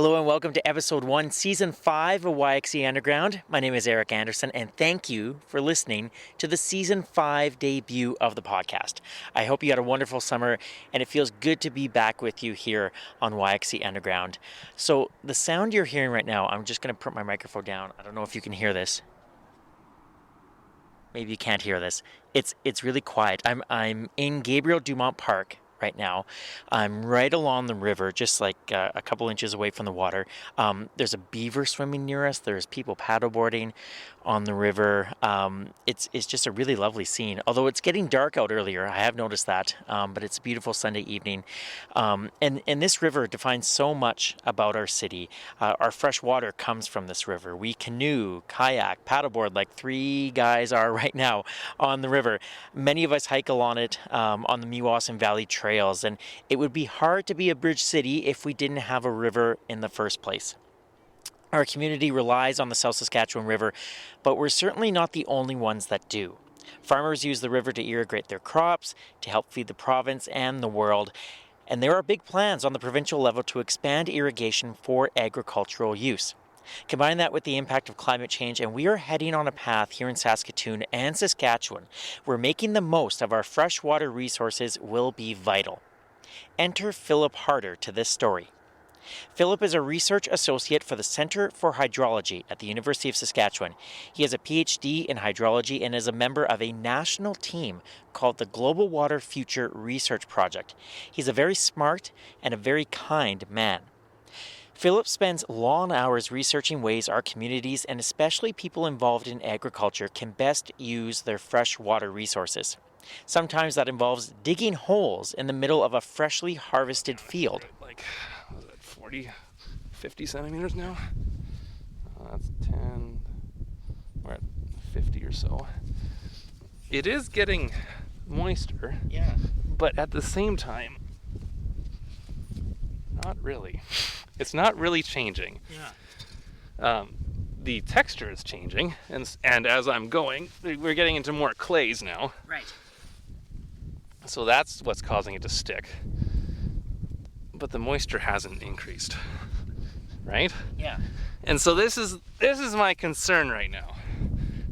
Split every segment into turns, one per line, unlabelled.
Hello and welcome to episode 1, season 5 of YXE Underground. My name is Eric Anderson and thank you for listening to the season 5 debut of the podcast. I hope you had a wonderful summer and it feels good to be back with you here on YXE Underground. So the sound you're hearing right now, I'm just going to put my microphone down. I don't know if you can hear this. Maybe you can't hear this. It's really quiet. I'm in Gabriel Dumont Park right now. I'm right along the river, just like a couple inches away from the water. There's a beaver swimming near us. There's people paddleboarding on the river. It's just a really lovely scene. Although it's getting dark out earlier, I have noticed that. But it's a beautiful Sunday evening. And this river defines so much about our city. Our fresh water comes from this river. We canoe, kayak, paddleboard like 3 guys are right now on the river. Many of us hike along it on the Meewasin Valley trails, and it would be hard to be a bridge city if we didn't have a river in the first place. Our community relies on the South Saskatchewan River, but we're certainly not the only ones that do. Farmers use the river to irrigate their crops, to help feed the province and the world, and there are big plans on the provincial level to expand irrigation for agricultural use. Combine that with the impact of climate change, and we are heading on a path here in Saskatoon and Saskatchewan where making the most of our freshwater resources will be vital. Enter Phillip Harder to this story. Phillip is a research associate for the Centre for Hydrology at the University of Saskatchewan. He has a PhD in hydrology and is a member of a national team called the Global Water Future Research Project. He's a very smart and a very kind man. Phillip spends long hours researching ways our communities, and especially people involved in agriculture, can best use their freshwater resources. Sometimes that involves digging holes in the middle of a freshly harvested field.
Like, was it 40, 50 centimeters now? That's 10, we're at 50 or so. It is getting moister.
Yeah.
But at the same time, not really. It's not really changing.
Yeah.
The texture is changing, and as I'm going, we're getting into more clays now.
Right.
So that's what's causing it to stick. But the moisture hasn't increased, right?
Yeah.
And so this is my concern right now.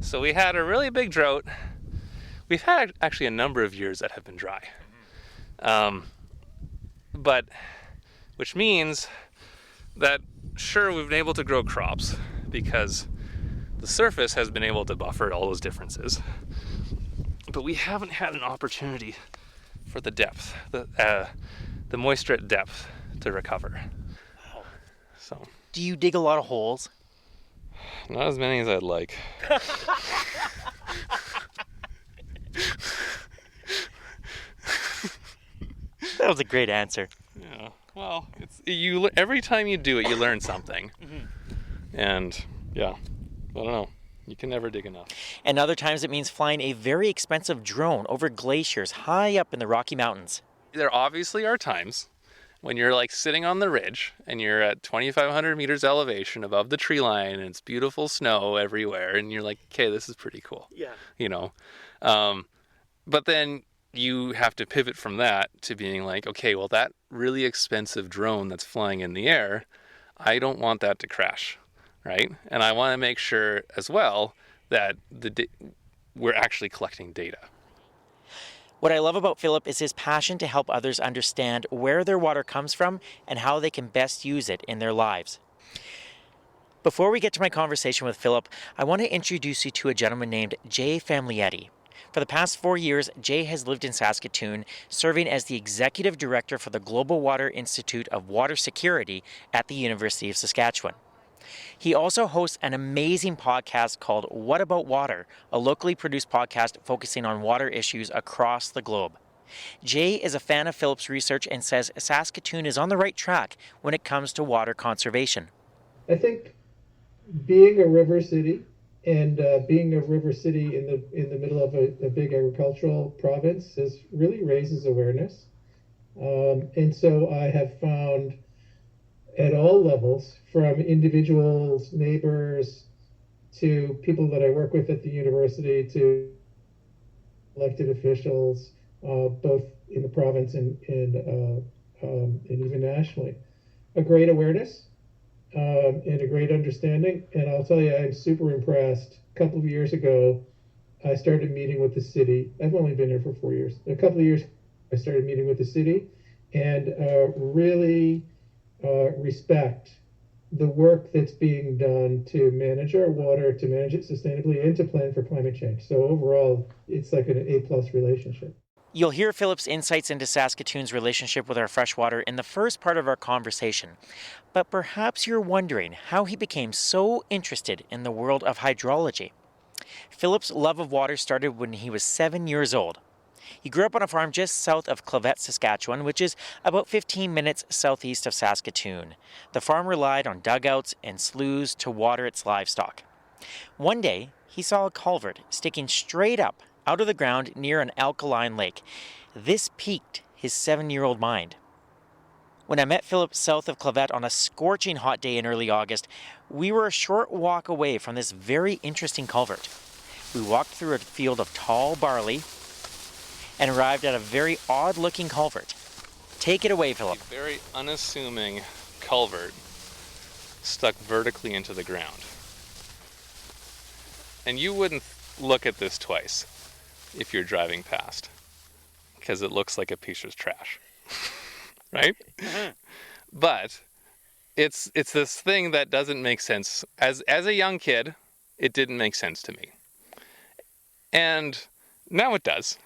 So we had a really big drought. We've had actually a number of years that have been dry. But which means that sure, we've been able to grow crops because the surface has been able to buffer all those differences. But we haven't had an opportunity for the depth, the moisture at depth to recover.
Wow.
So.
Do you dig a lot of holes?
Not as many as I'd like.
That was a great answer.
Yeah. Well, every time you do it, you learn something.
Mm-hmm.
And yeah, I don't know. You can never dig enough.
And other times it means flying a very expensive drone over glaciers high up in the Rocky Mountains.
There obviously are times when you're like sitting on the ridge and you're at 2,500 meters elevation above the tree line and it's beautiful snow everywhere and you're like, okay, this is pretty cool.
Yeah.
You know, but then you have to pivot from that to being like, okay, well, that really expensive drone that's flying in the air, I don't want that to crash, right? And I want to make sure as well that we're actually collecting data.
What I love about Phillip is his passion to help others understand where their water comes from and how they can best use it in their lives. Before we get to my conversation with Phillip, I want to introduce you to a gentleman named Jay Famlietti. For the past 4 years, Jay has lived in Saskatoon, serving as the Executive Director for the Global Water Institute of Water Security at the University of Saskatchewan. He also hosts an amazing podcast called What About Water, a locally produced podcast focusing on water issues across the globe. Jay is a fan of Phillip's research and says Saskatoon is on the right track when it comes to water conservation.
I think being a river city and being a river city in the middle of a big agricultural province really raises awareness. And so I have found at all levels, from individuals, neighbors, to people that I work with at the university, to elected officials, both in the province and even nationally, a great awareness and a great understanding. And I'll tell you, I'm super impressed. A couple of years ago, I started meeting with the city. I've only been here for 4 years. A couple of years, I started meeting with the city and really respect the work that's being done to manage our water, to manage it sustainably, and to plan for climate change. So overall, it's like an A+ relationship.
You'll hear Philip's insights into Saskatoon's relationship with our freshwater in the first part of our conversation. But perhaps you're wondering how he became so interested in the world of hydrology. Philip's love of water started when he was 7 years old. He grew up on a farm just south of Clavet, Saskatchewan, which is about 15 minutes southeast of Saskatoon. The farm relied on dugouts and sloughs to water its livestock. One day, he saw a culvert sticking straight up out of the ground near an alkaline lake. This piqued his 7-year-old mind. When I met Philip south of Clavet on a scorching hot day in early August, we were a short walk away from this very interesting culvert. We walked through a field of tall barley and arrived at a very odd-looking culvert. Take it away, Philip.
A very unassuming culvert stuck vertically into the ground. And you wouldn't look at this twice if you're driving past, because it looks like a piece of trash, right? But it's this thing that doesn't make sense. As a young kid, it didn't make sense to me. And now it does.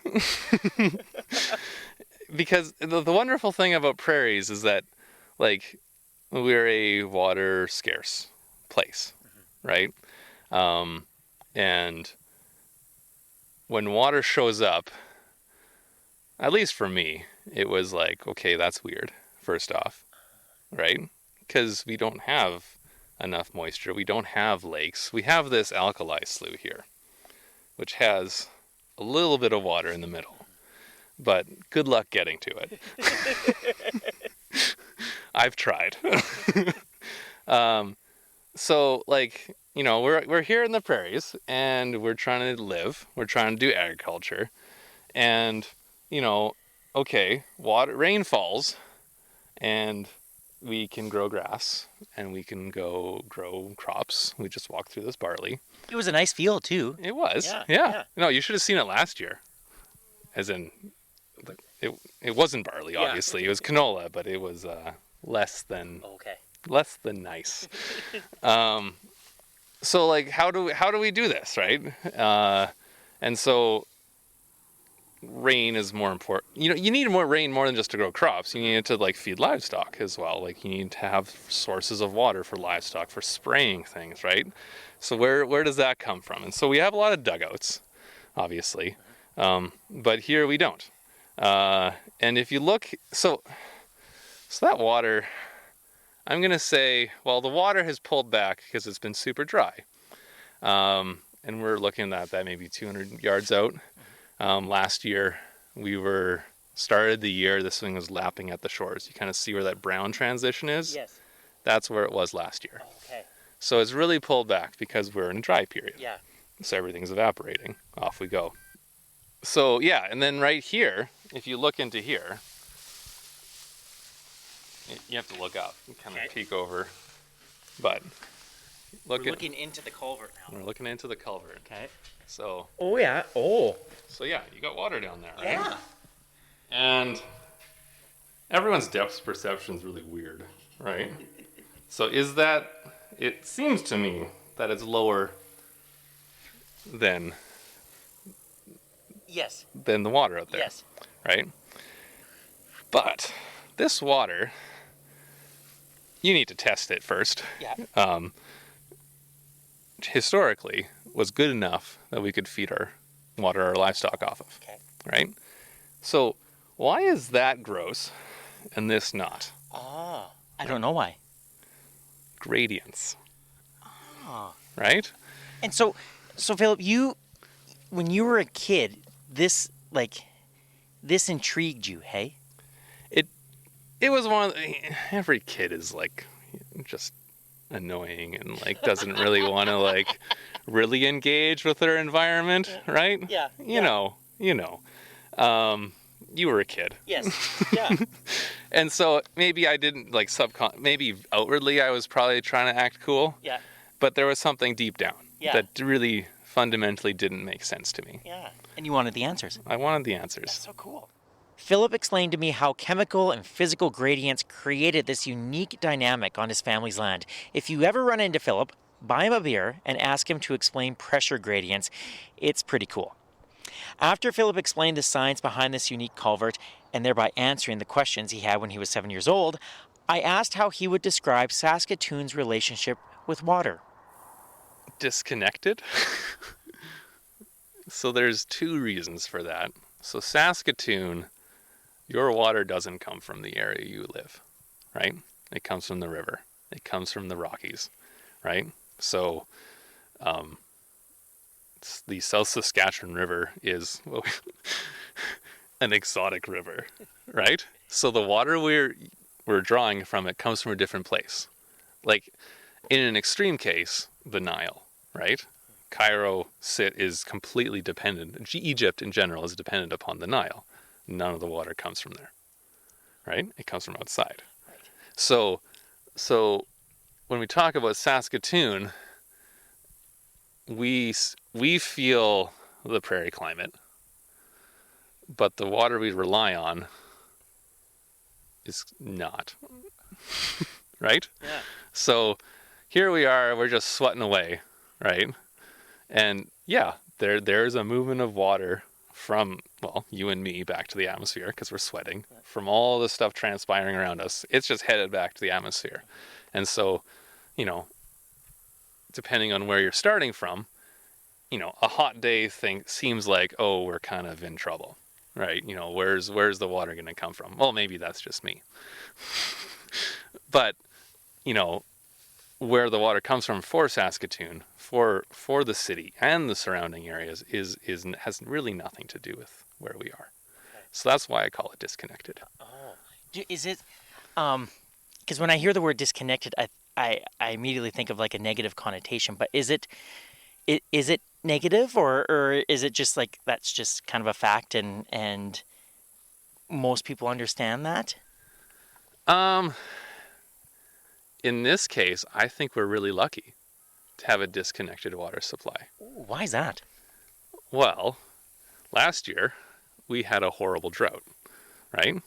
Because the wonderful thing about prairies is that, like, we're a water scarce place, right? And when water shows up, at least for me, it was like, okay, that's weird, first off, right? Because we don't have enough moisture. We don't have lakes. We have this alkali slough here, which has a little bit of water in the middle, but good luck getting to it. I've tried. So, like, you know, we're here in the prairies, and we're trying to live. We're trying to do agriculture, and, you know, okay, rain falls, and we can grow grass, and we can go grow crops. We just walked through this barley.
It was a nice field, too.
It was,
Yeah,
yeah.
yeah.
No, you should have seen it last year. As in, it wasn't barley, obviously.
Yeah.
It was canola, but it was less than
Okay.
nice. So, like, how do we do this, right? And so rain is more important. You know, you need more rain more than just to grow crops. You need it to, like, feed livestock as well. Like, you need to have sources of water for livestock, for spraying things, right? So where does that come from? And so we have a lot of dugouts, obviously, but here we don't. And if you look, so that water, I'm gonna say, well, the water has pulled back because it's been super dry, and we're looking at that maybe 200 yards out. Last year, started the year, this thing was lapping at the shores. You kind of see where that brown transition is?
Yes.
That's where it was last year.
Okay.
So it's really pulled back because we're in a dry period.
Yeah.
So everything's evaporating. Off we go. So, yeah, and then right here, if you look into here, you have to look up and kind of peek over. But
We're looking into the culvert now.
We're looking into the culvert.
Okay.
So.
Oh, yeah. Oh.
So, yeah, you got water down there, right?
Yeah.
And everyone's depth perception is really weird, right? So it seems to me that it's lower than
Yes.
the water out there,
Yes.
right? But this water, you need to test it first.
Yeah.
Historically, was good enough that we could feed our livestock off of,
Okay.
right? So why is that gross and this not?
Oh. I don't know why.
Gradients,
Oh.
right?
And so Philip, when you were a kid, this intrigued you, hey?
It was every kid is like just annoying and like doesn't really want to like really engage with their environment, right?
Yeah.
You know. you were a kid.
Yes. Yeah.
And so maybe I didn't like maybe outwardly I was probably trying to act cool.
Yeah.
But there was something deep down
Yeah.
that really fundamentally didn't make sense to me.
Yeah. And you wanted the answers.
I wanted the answers.
That's so cool. Phillip explained to me how chemical and physical gradients created this unique dynamic on his family's land. If you ever run into Phillip, buy him a beer and ask him to explain pressure gradients. It's pretty cool. After Phillip explained the science behind this unique culvert and thereby answering the questions he had when he was 7 years old, I asked how he would describe Saskatoon's relationship with water.
Disconnected. So there's two reasons for that. So Saskatoon, your water doesn't come from the area you live, right? It comes from the river. It comes from the Rockies, right? So the South Saskatchewan River is an exotic river, right? So the water we're drawing from it comes from a different place. Like in an extreme case, the Nile, right? Cairo is completely dependent. Egypt in general is dependent upon the Nile. None of the water comes from there, right? It comes from outside. Right. So when we talk about Saskatoon, we feel the prairie climate, but the water we rely on is not, right?
Yeah.
So here we are, we're just sweating away, right? And yeah, there's a movement of water from, well, you and me back to the atmosphere because we're sweating from all the stuff transpiring around us. It's just headed back to the atmosphere. And so, depending on where you're starting from, a hot day seems like, oh, we're kind of in trouble, right? Where's the water going to come from? Well, maybe that's just me. But, where the water comes from for Saskatoon, for the city and the surrounding areas has really nothing to do with where we are. Okay. So that's why I call it disconnected.
Oh, is it? Because when I hear the word disconnected, I immediately think of like a negative connotation. But is it negative or is it just like that's just kind of a fact and most people understand that?
In this case, I think we're really lucky to have a disconnected water supply.
Ooh, why is that?
Well, last year we had a horrible drought, right?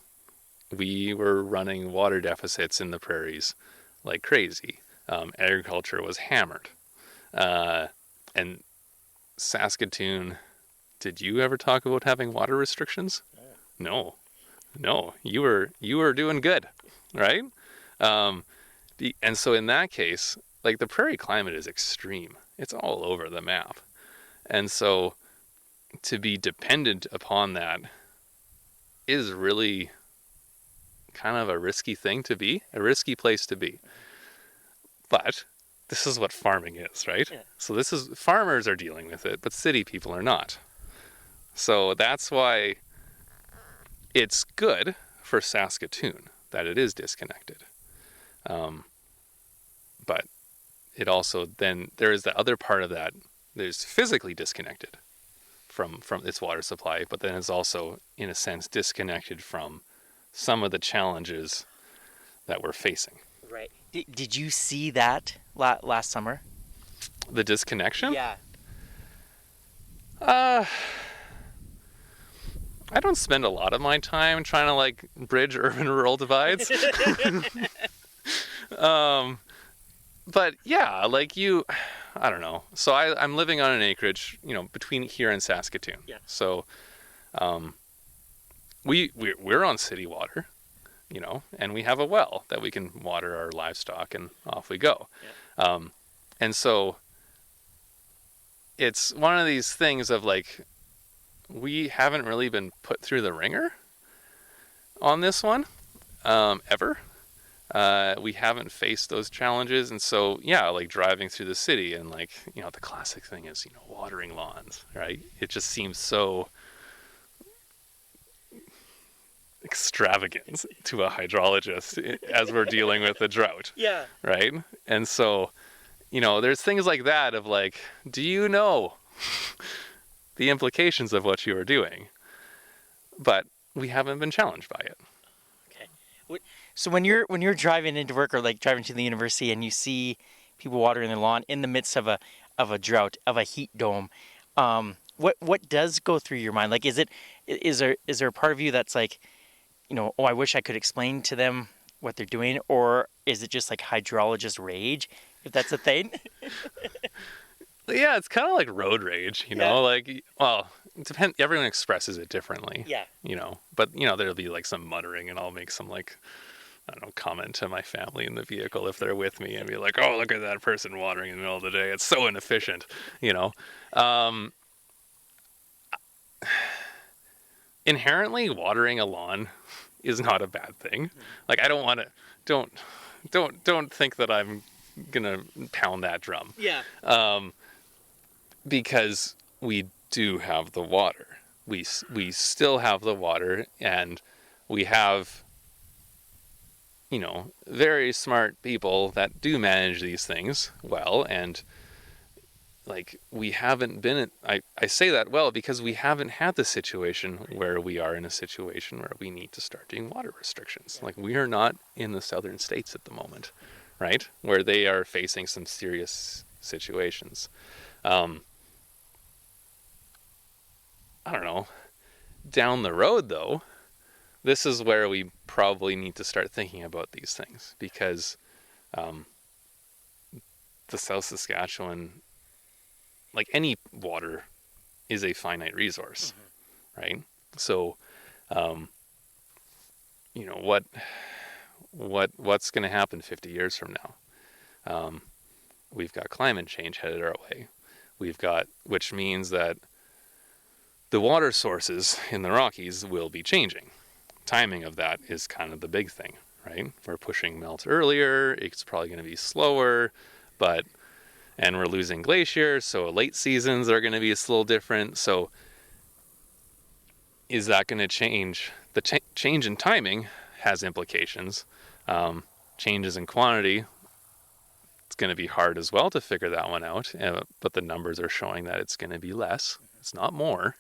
We were running water deficits in the prairies like crazy. Agriculture was hammered. And Saskatoon, did you ever talk about having water restrictions? No. You were doing good, right? And so in that case, like the prairie climate is extreme. It's all over the map. And so to be dependent upon that is really kind of a risky thing to be, a risky place to be. But this is what farming is, right? Yeah. So farmers are dealing with it, but city people are not. So that's why it's good for Saskatoon that it is disconnected. But it also then there is the other part of that. There's physically disconnected from its water supply, but then it's also in a sense disconnected from some of the challenges that we're facing.
Right. Did you see that last summer?
The disconnection?
Yeah.
I don't spend a lot of my time trying to like bridge urban-rural divides. But yeah, like I don't know. So I'm living on an acreage, between here and Saskatoon.
Yeah.
So, we're on city water, and we have a well that we can water our livestock, and off we go. Yeah. And so it's one of these things of like, we haven't really been put through the ringer on this one, ever. We haven't faced those challenges, and so yeah, like driving through the city and like, the classic thing is, watering lawns, right? It just seems so extravagant to a hydrologist as we're dealing with the drought.
Yeah.
Right? And so, there's things like that of like, do you know the implications of what you are doing? But we haven't been challenged by it.
Okay. So when you're driving into work or like driving to the university and you see people watering their lawn in the midst of a drought, of a heat dome, what does go through your mind? Like, is there a part of you that's like, oh, I wish I could explain to them what they're doing, or is it just like hydrologist rage, if that's a thing?
Yeah, it's kind of like road rage,
Yeah.
like, well, it depends. Everyone expresses it differently,
Yeah.
but there'll be like some muttering, and I'll make some, like, I don't know, comment to my family in the vehicle if they're with me and be like, oh, look at that person watering in the middle of the day. It's so inefficient, Um, Inherently, watering a lawn is not a bad thing. Like, I don't want to, don't think that I'm gonna pound that drum.
Yeah.
Because we do have the water. We still have the water, and we have, very smart people that do manage these things well, and like, we haven't been I say that well because we haven't had the situation where we are in a situation where we need to start doing water restrictions. Like, we are not in the southern states at the moment, right? Where they are facing some serious situations. I don't know. Down the road, though, this is where we probably need to start thinking about these things, because the South Saskatchewan, like any water, is a finite resource, right? So, what's going to happen 50 years from now? We've got climate change headed our way. Which means that the water sources in the Rockies will be changing. Timing of that is kind of the big thing, right? We're pushing melt earlier. It's probably going to be slower, and we're losing glaciers, so late seasons are going to be a little different. So is that going to change? The change in timing has implications. Changes in quantity, it's going to be hard as well to figure that one out, but the numbers are showing that it's going to be less. It's not more.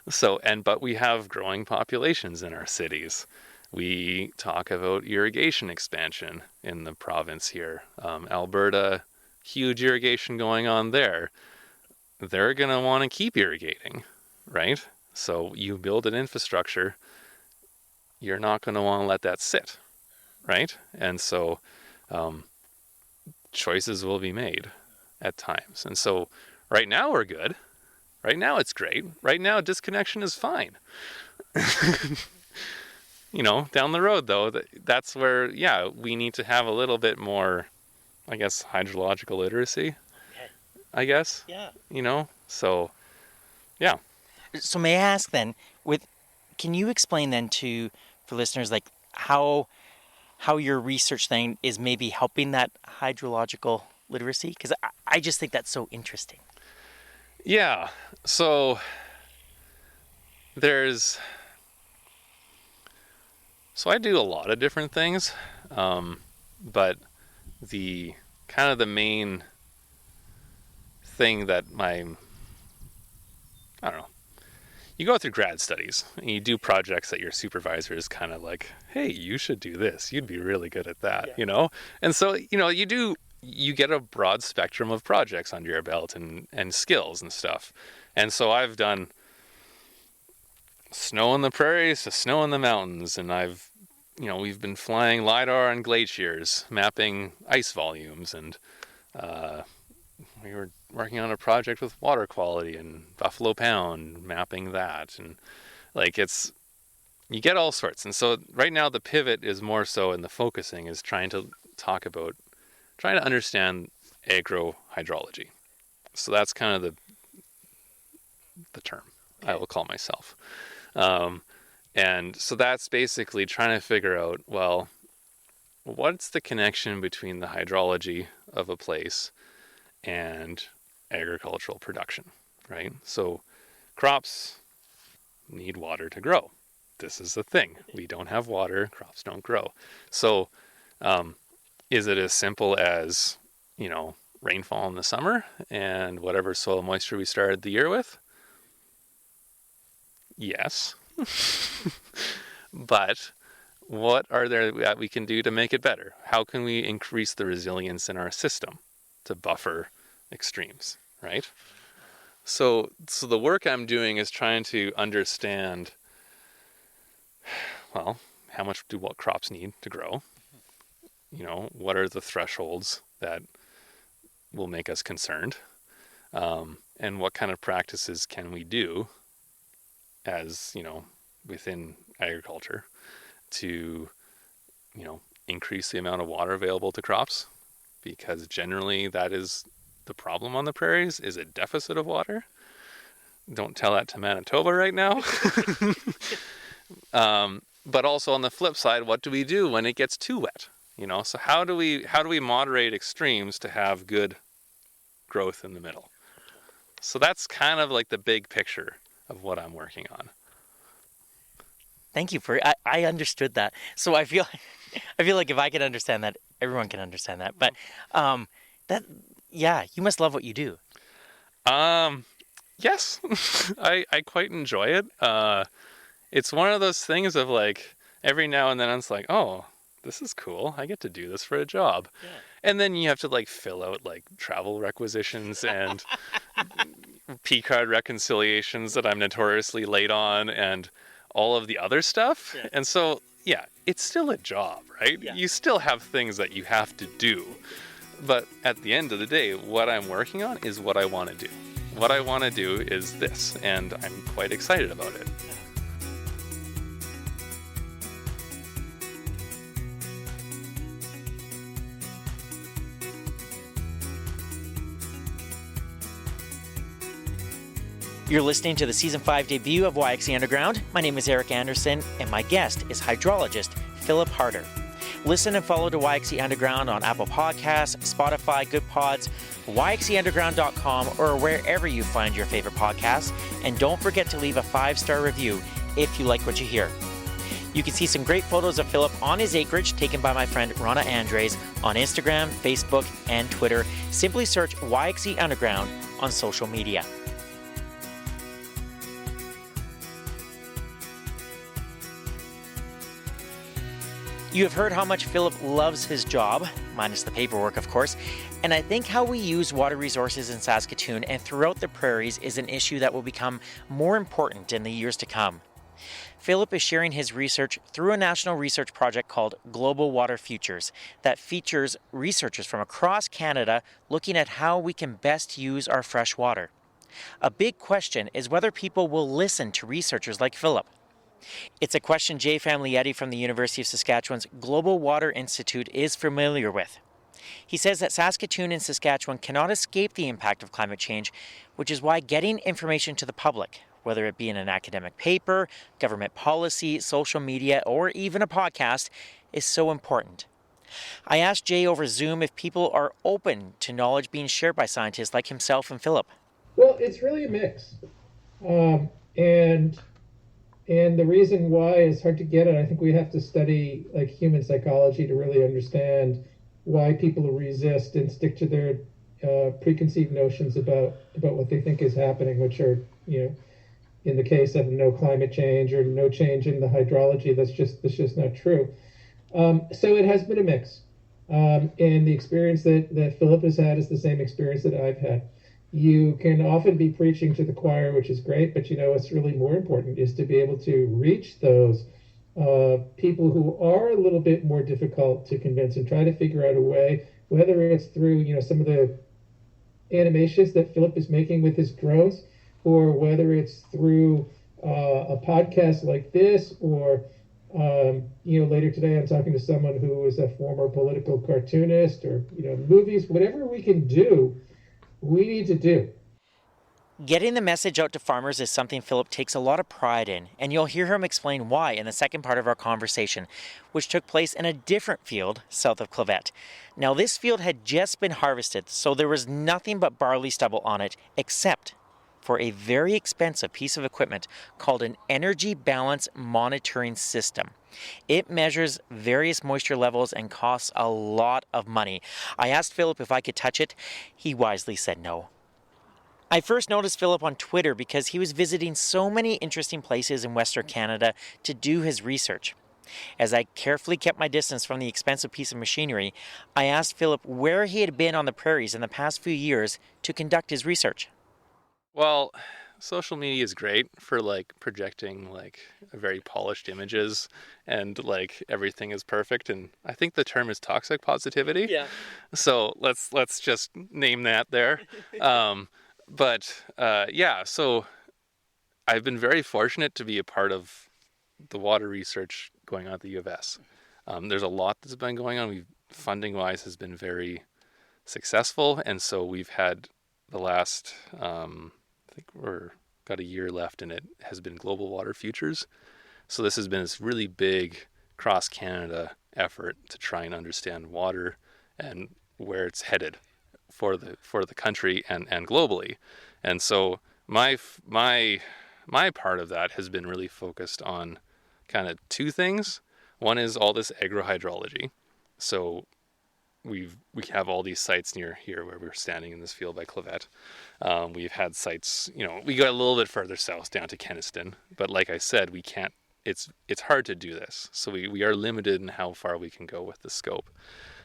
But we have growing populations in our cities. We talk about irrigation expansion in the province here. Alberta, huge irrigation going on there. They're going to want to keep irrigating, right? So you build an infrastructure, you're not going to want to let that sit, right? And so choices will be made at times. And so right now we're good. Right now it's great. Right now disconnection is fine. Down the road, though, that's where, we need to have a little bit more, I guess, hydrological literacy,
Okay.
I guess.
Yeah.
So, yeah.
So may I ask then, can you explain then for listeners, like, how your research thing is maybe helping that hydrological literacy? Because I just think that's so interesting.
Yeah. So I do a lot of different things, but the kind of the main thing that I don't know, you go through grad studies and you do projects that your supervisor is kind of like, hey, you should do this. You'd be really good at that,
Yeah.
And so, you get a broad spectrum of projects under your belt and skills and stuff. And so I've done snow on the prairies to snow in the mountains, and we've been flying LiDAR on glaciers, mapping ice volumes, and we were working on a project with water quality in Buffalo Pound, mapping that, and you get all sorts. And so right now the pivot is more so, and the focusing is trying to understand agrohydrology. So that's kind of the term I will call myself. And so that's basically trying to figure out, well, what's the connection between the hydrology of a place and agricultural production, right? So crops need water to grow. This is the thing. We don't have water, crops don't grow. So is it as simple as, rainfall in the summer and whatever soil moisture we started the year with? Yes. But what are there that we can do to make it better? How can we increase the resilience in our system to buffer extremes, right? So the work I'm doing is trying to understand, well, how much do what crops need to grow? What are the thresholds that will make us concerned? And what kind of practices can we do as, within agriculture to, increase the amount of water available to crops? Because generally that is the problem on the prairies, is a deficit of water. Don't tell that to Manitoba right now. But also on the flip side, what do we do when it gets too wet? So how do we moderate extremes to have good growth in the middle? So that's kind of like the big picture of what I'm working on.
Thank you I understood that. So I feel like if I can understand that, everyone can understand that. But you must love what you do.
Yes, I quite enjoy it. It's one of those things of like every now and then it's like, oh, this is cool. I get to do this for a job. Yeah. And then you have to like fill out like travel requisitions and P-card reconciliations that I'm notoriously late on and all of the other stuff. Yeah. And so, yeah, it's still a job, right? Yeah. You still have things that you have to do. But at the end of the day, what I'm working on is what I want to do. What I want to do is this, and I'm quite excited about it.
You're listening to the Season 5 debut of YXE Underground. My name is Eric Anderson, and my guest is hydrologist Phillip Harder. Listen and follow to YXE Underground on Apple Podcasts, Spotify, Good Pods, yxeunderground.com, or wherever you find your favorite podcasts. And don't forget to leave a 5-star review if you like what you hear. You can see some great photos of Phillip on his acreage taken by my friend Ronna Andres on Instagram, Facebook, and Twitter. Simply search YXE Underground on social media. You have heard how much Phillip loves his job, minus the paperwork, of course, and I think how we use water resources in Saskatoon and throughout the prairies is an issue that will become more important in the years to come. Phillip is sharing his research through a national research project called Global Water Futures that features researchers from across Canada looking at how we can best use our fresh water. A big question is whether people will listen to researchers like Phillip. It's a question Jay Familietti from the University of Saskatchewan's Global Water Institute is familiar with. He says that Saskatoon and Saskatchewan cannot escape the impact of climate change, which is why getting information to the public, whether it be in an academic paper, government policy, social media, or even a podcast, is so important. I asked Jay over Zoom if people are open to knowledge being shared by scientists like himself and Phillip.
Well, it's really a mix. And the reason why is hard to get at. I think we have to study like human psychology to really understand why people resist and stick to their preconceived notions about what they think is happening, which are, in the case of no climate change or no change in the hydrology, that's just not true. So it has been a mix. And the experience that Phillip has had is the same experience that I've had. You can often be preaching to the choir, which is great, but what's really more important is to be able to reach those people who are a little bit more difficult to convince and try to figure out a way, whether it's through some of the animations that Phillip is making with his drones, or whether it's through a podcast like this, or later today I'm talking to someone who is a former political cartoonist, or movies, whatever we can do. We need to do.
Getting the message out to farmers is something Phillip takes a lot of pride in, and you'll hear him explain why in the second part of our conversation, which took place in a different field south of Clavet. Now, this field had just been harvested, so there was nothing but barley stubble on it, except for a very expensive piece of equipment called an energy balance monitoring system. It measures various moisture levels and costs a lot of money. I asked Phillip if I could touch it. He wisely said no. I first noticed Phillip on Twitter because he was visiting so many interesting places in Western Canada to do his research. As I carefully kept my distance from the expensive piece of machinery, I asked Phillip where he had been on the prairies in the past few years to conduct his research.
Well, social media is great for like projecting like very polished images and like everything is perfect, and I think the term is toxic positivity.
Yeah.
So let's just name that there. Yeah, so I've been very fortunate to be a part of the water research going on at the U of S. There's a lot that's been going on. Funding wise has been very successful, and so we've had the last I think we're got a year left, and it has been Global Water Futures. So this has been this really big cross Canada effort to try and understand water and where it's headed for the country and globally. And so my part of that has been really focused on kind of two things. One is all this agrohydrology. So we have all these sites near here where we're standing in this field by Clavet. We've had sites, we got a little bit further south down to Kenniston, but like I said, we can't. It's hard to do this, so we are limited in how far we can go with the scope.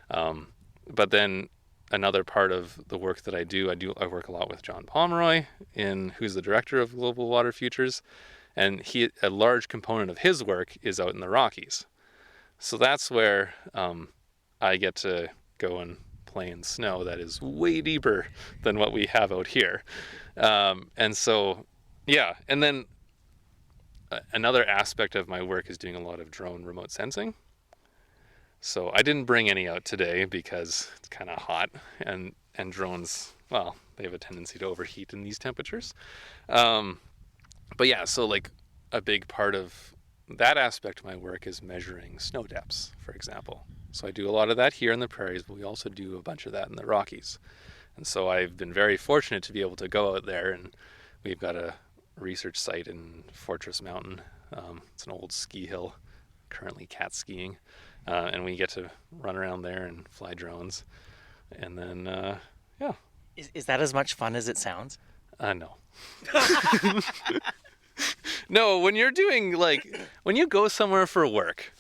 But then another part of the work that I work a lot with John Pomeroy, who's the director of Global Water Futures, and a large component of his work is out in the Rockies. So that's where I get to go and play in snow that is way deeper than what we have out here. And so, yeah. And then another aspect of my work is doing a lot of drone remote sensing. So I didn't bring any out today because it's kind of hot, and drones, well, they have a tendency to overheat in these temperatures. But yeah, so like a big part of that aspect of my work is measuring snow depths, for example. So I do a lot of that here in the prairies, but we also do a bunch of that in the Rockies. And so I've been very fortunate to be able to go out there, and we've got a research site in Fortress Mountain. It's an old ski hill, currently cat skiing. And we get to run around there and fly drones. And then, yeah.
Is that as much fun as it sounds?
No. No, when you're doing when you go somewhere for work,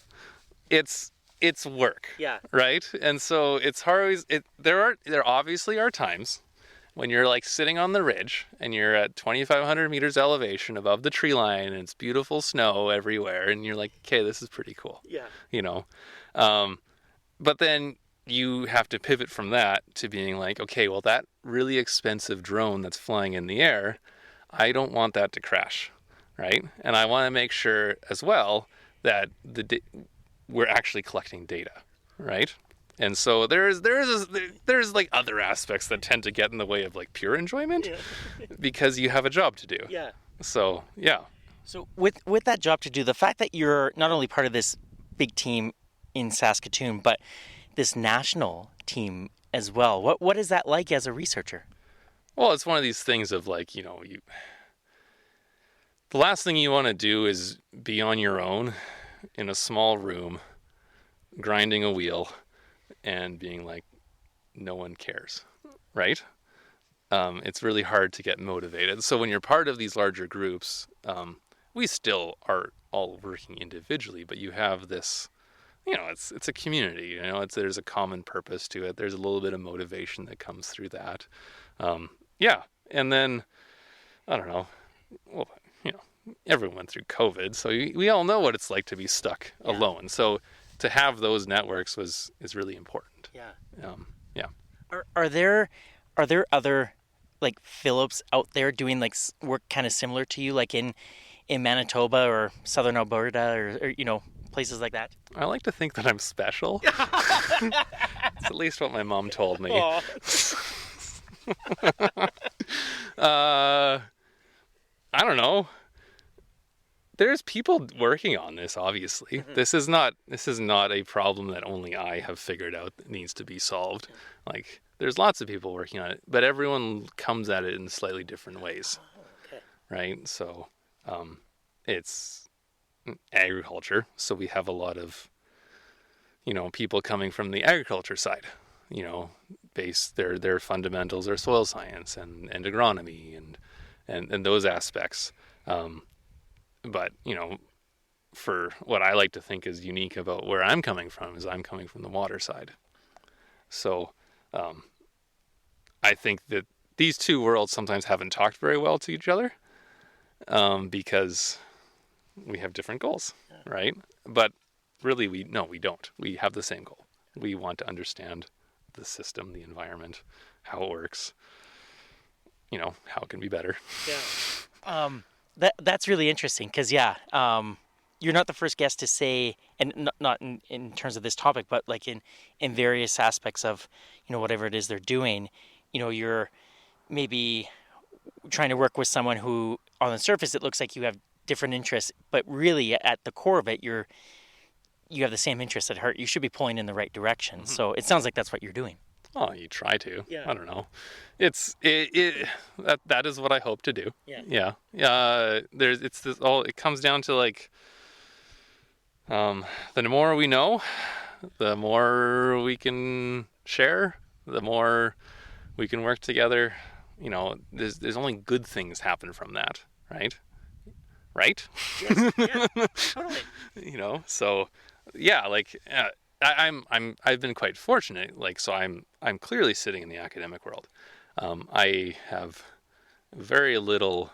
it's work.
Yeah.
Right? And so it's hard. There obviously are times when you're like sitting on the ridge and you're at 2,500 meters elevation above the tree line and it's beautiful snow everywhere, and you're like, okay, this is pretty cool.
Yeah.
But then you have to pivot from that to being like, okay, well, that really expensive drone that's flying in the air, I don't want that to crash, right? And I want to make sure as well that we're actually collecting data, right? And so there's like other aspects that tend to get in the way of like pure enjoyment because you have a job to do.
Yeah.
So, yeah.
So with that job to do, the fact that you're not only part of this big team in Saskatoon, but this national team as well, what is that like as a researcher?
Well, it's one of these things of like, the last thing you want to do is be on your own in a small room, grinding a wheel, and being like, no one cares, right? It's really hard to get motivated. So when you're part of these larger groups, we still are all working individually, but you have this, it's a community, there's a common purpose to it. There's a little bit of motivation that comes through that. Yeah. And then, I don't know, well, everyone went through COVID, so we all know what it's like to be stuck alone. So to have those networks is really important.
Yeah.
Yeah.
Are there other like Phillips out there doing like work kind of similar to you, like in Manitoba or Southern Alberta or places like that?
I like to think that I'm special. It's at least what my mom told me. I don't know. There's people working on this, obviously. Mm-hmm. This is not a problem that only I have figured out that needs to be solved. Like, there's lots of people working on it, but everyone comes at it in slightly different ways.
Oh, okay.
Right? So, it's agriculture. So we have a lot of, people coming from the agriculture side, base their fundamentals are soil science and agronomy and those aspects. But for what I like to think is unique about where I'm coming from is I'm coming from the water side. So I think that these two worlds sometimes haven't talked very well to each other because we have different goals, right? But really, we don't. We have the same goal. We want to understand the system, the environment, how it works, how it can be better.
Yeah. That's really interesting because, you're not the first guest to say, and not in terms of this topic, but like in various aspects of, whatever it is they're doing, you're maybe trying to work with someone who, on the surface, it looks like you have different interests, but really at the core of it, you have the same interests at heart. You should be pulling in the right direction. Mm-hmm. So it sounds like that's what you're doing.
Oh, you try to.
Yeah.
I don't know. That is what I hope to do.
Yeah.
Yeah. It comes down to like, the more we know, the more we can share, the more we can work together. There's only good things happen from that, right? Right?
Yes. Yeah. Totally.
So yeah, like I've been quite fortunate. Like, so I'm clearly sitting in the academic world. I have very little,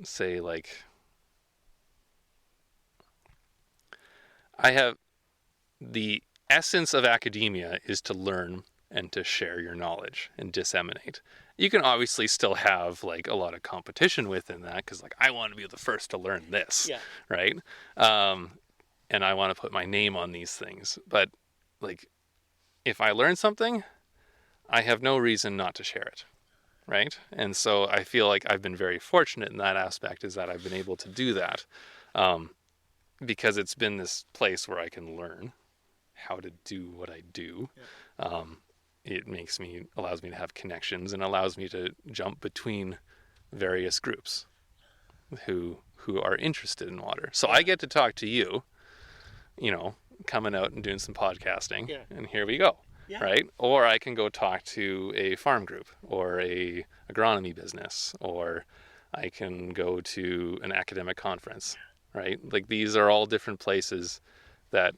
say like, I have the essence of academia is to learn and to share your knowledge and disseminate. You can obviously still have like a lot of competition within that because like I want to be the first to learn this, right? And I want to put my name on these things. But like if I learn something, I have no reason not to share it, right? And so I feel like I've been very fortunate in that aspect, is that I've been able to do that because it's been this place where I can learn how to do what I do. It allows me to have connections and allows me to jump between various groups who are interested in water. So I get to talk to you, coming out and doing some podcasting, and here we go, right? Or I can go talk to a farm group or a agronomy business, or I can go to an academic conference, right? Like these are all different places that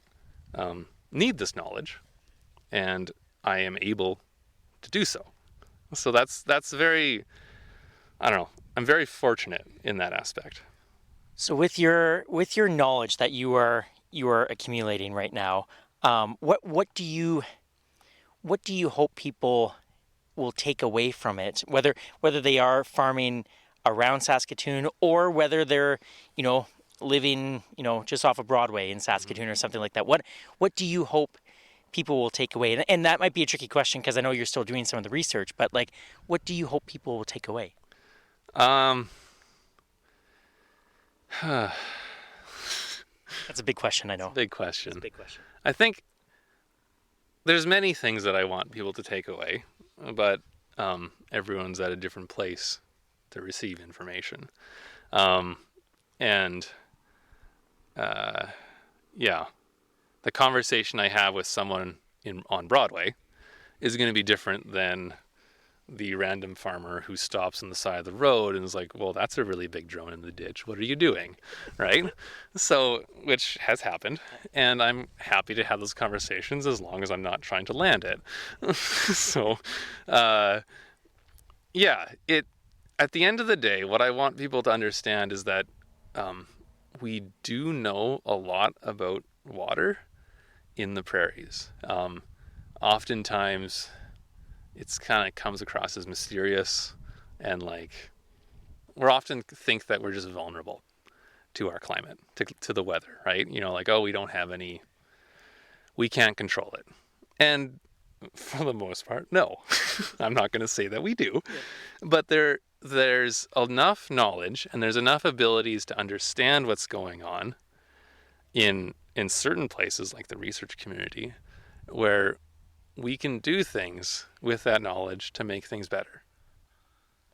need this knowledge, and I am able to do so. So that's very, I don't know, I'm very fortunate in that aspect.
So with your knowledge that you are accumulating right now, what do you hope people will take away from it? Whether they are farming around Saskatoon or whether they're living just off of Broadway in Saskatoon or something like that. What do you hope people will take away? And that might be a tricky question because I know you're still doing some of the research, but like, what do you hope people will take away?
That's
a big question, I know.
It's a big question.
It's a big question.
I think there's many things that I want people to take away, but everyone's at a different place to receive information. The conversation I have with someone on Broadway is going to be different than the random farmer who stops on the side of the road and is like, well, that's a really big drone in the ditch. What are you doing? Right? So, which has happened. And I'm happy to have those conversations as long as I'm not trying to land it. So, at the end of the day, what I want people to understand is that we do know a lot about water in the prairies. Oftentimes it's kind of comes across as mysterious, and like we're often think that we're just vulnerable to our climate, to the weather, right? Like, oh, we can't control it. And for the most part, no. I'm not going to say that we do. Yeah. But there's enough knowledge and there's enough abilities to understand what's going on in certain places like the research community where we can do things with that knowledge to make things better,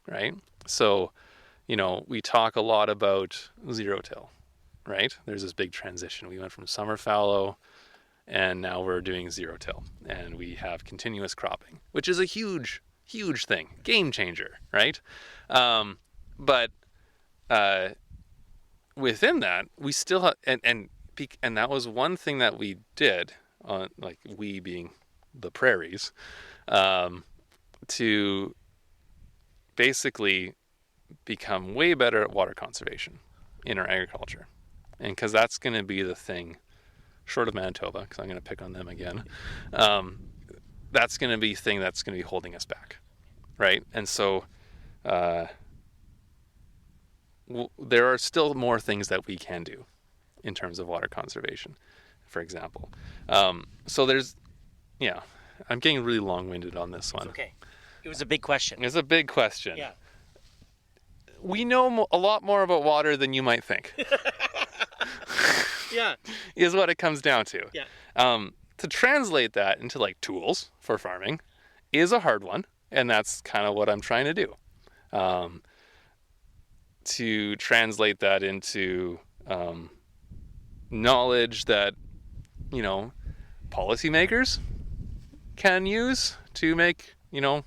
right? So, we talk a lot about zero till, right? There's this big transition. We went from summer fallow And now we're doing zero till, and we have continuous cropping, which is a huge thing, game changer, right? But within that, we still have, and that was one thing that we did on, like, we being the prairies, to basically become way better at water conservation in our agriculture. And because that's going to be the thing, short of Manitoba, because I'm going to pick on them again, that's going to be the thing that's going to be holding us back, right? And so there are still more things that we can do in terms of water conservation, for example. So there's, yeah, I'm getting really long-winded on this one.
It's okay. It was a big question.
It's a big question.
Yeah.
We know a lot more about water than you might think.
Yeah.
Is what it comes down to.
Yeah.
To translate that into like tools for farming is a hard one, and that's kind of what I'm trying to do. To translate that into knowledge that, you know, policymakers can use to make, you know,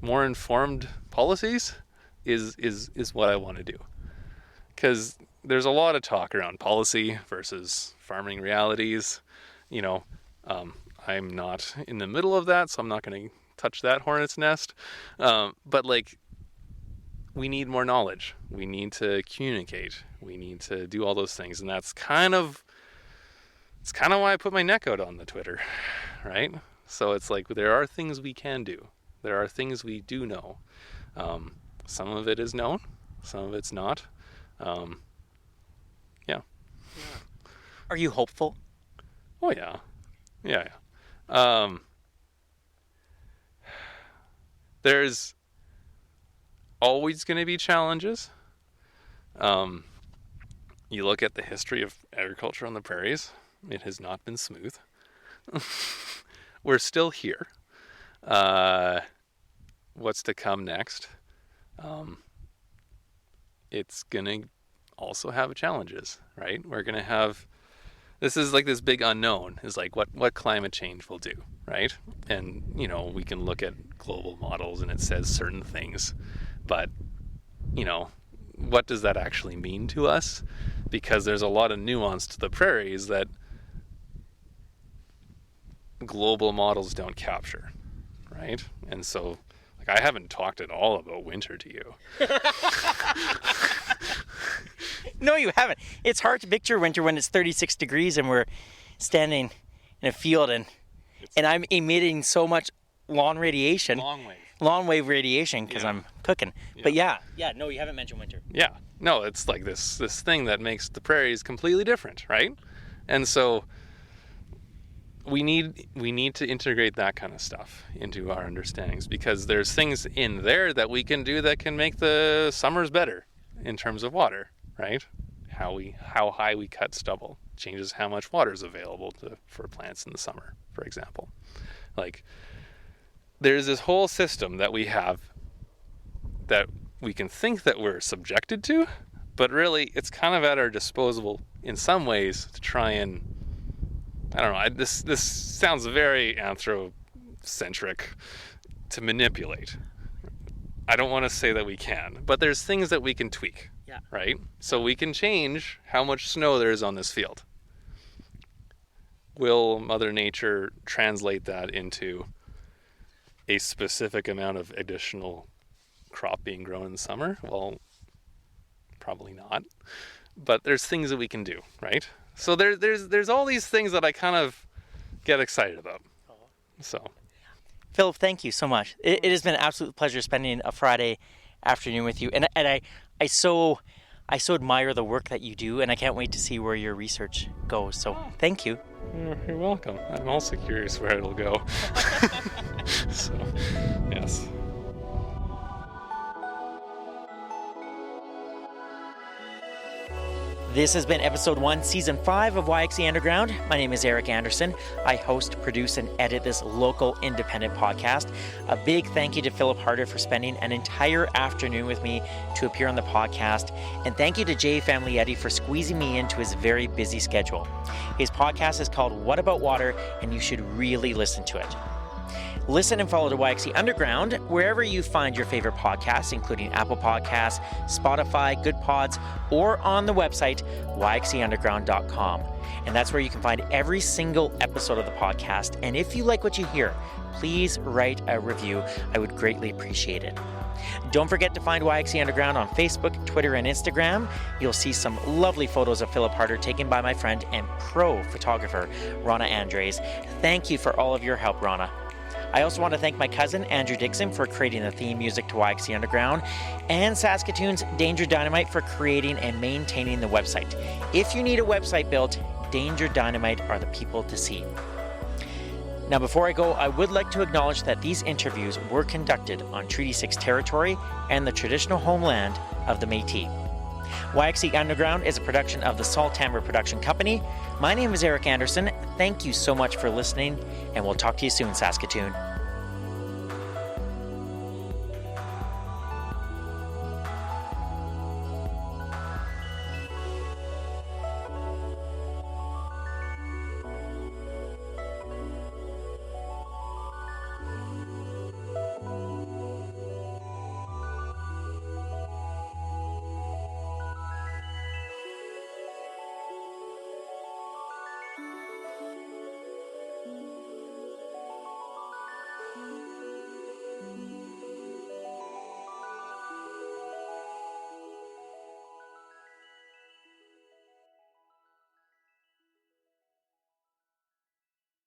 more informed policies is what I want to do. Because there's a lot of talk around policy versus farming realities. You know, I'm not in the middle of that, so I'm not going to touch that hornet's nest. But like, we need more knowledge. We need to communicate. We need to do all those things, and it's kind of why I put my neck out on the Twitter, right? So it's like, there are things we can do. There are things we do know. Some of it is known, some of it's not. Yeah.
Are you hopeful?
Oh yeah. Yeah. There's always going to be challenges. You look at the history of agriculture on the prairies, it has not been smooth. We're still here. What's to come next? It's going to also have challenges, right? We're going to have, this is like this big unknown, is like what climate change will do, right? And, you know, we can look at global models and it says certain things, but, you know, what does that actually mean to us? Because there's a lot of nuance to the prairies that global models don't capture, right? And so, like, I haven't talked at all about winter to you.
No, you haven't. It's hard to picture winter when it's 36 degrees and we're standing in a field and I'm emitting so much long wave radiation because I'm cooking. Yeah. But yeah, no, you haven't mentioned winter.
Yeah, no, it's like this thing that makes the prairies completely different, right? And so we need to integrate that kind of stuff into our understandings, because there's things in there that we can do that can make the summers better in terms of water, right? How high we cut stubble changes how much water is available for plants in the summer, for example. Like, there's this whole system that we have that we can think that we're subjected to, but really it's kind of at our disposal in some ways to try and, I don't know, this sounds very anthrocentric, to manipulate. I don't want to say that we can, but there's things that we can tweak, right? So we can change how much snow there is on this field. Will Mother Nature translate that into a specific amount of additional crop being grown in the summer? Well, probably not. But there's things that we can do, right? So there's all these things that I kind of get excited about. So,
Phillip, thank you so much. It has been an absolute pleasure spending a Friday afternoon with you, and I so admire the work that you do, and I can't wait to see where your research goes. So, thank you.
You're welcome. I'm also curious where it'll go. So, yes.
This has been episode 1, season 5 of YXE Underground. My name is Eric Anderson. I host, produce, and edit this local independent podcast. A big thank you to Phillip Harder for spending an entire afternoon with me to appear on the podcast. And thank you to Jay Familietti for squeezing me into his very busy schedule. His podcast is called What About Water, and you should really listen to it. Listen and follow the YXE Underground wherever you find your favorite podcasts, including Apple Podcasts, Spotify, Good Pods, or on the website yxeunderground.com. And that's where you can find every single episode of the podcast. And if you like what you hear, please write a review. I would greatly appreciate it. Don't forget to find YXE Underground on Facebook, Twitter, and Instagram. You'll see some lovely photos of Phillip Harder taken by my friend and pro photographer, Rana Andres. Thank you for all of your help, Rana. I also want to thank my cousin, Andrew Dixon, for creating the theme music to YXE Underground, and Saskatoon's Danger Dynamite for creating and maintaining the website. If you need a website built, Danger Dynamite are the people to see. Now, before I go, I would like to acknowledge that these interviews were conducted on Treaty 6 territory and the traditional homeland of the Métis. YXE Underground is a production of the Salthammer Production Company. My name is Eric Anderson. Thank you so much for listening, and we'll talk to you soon, Saskatoon.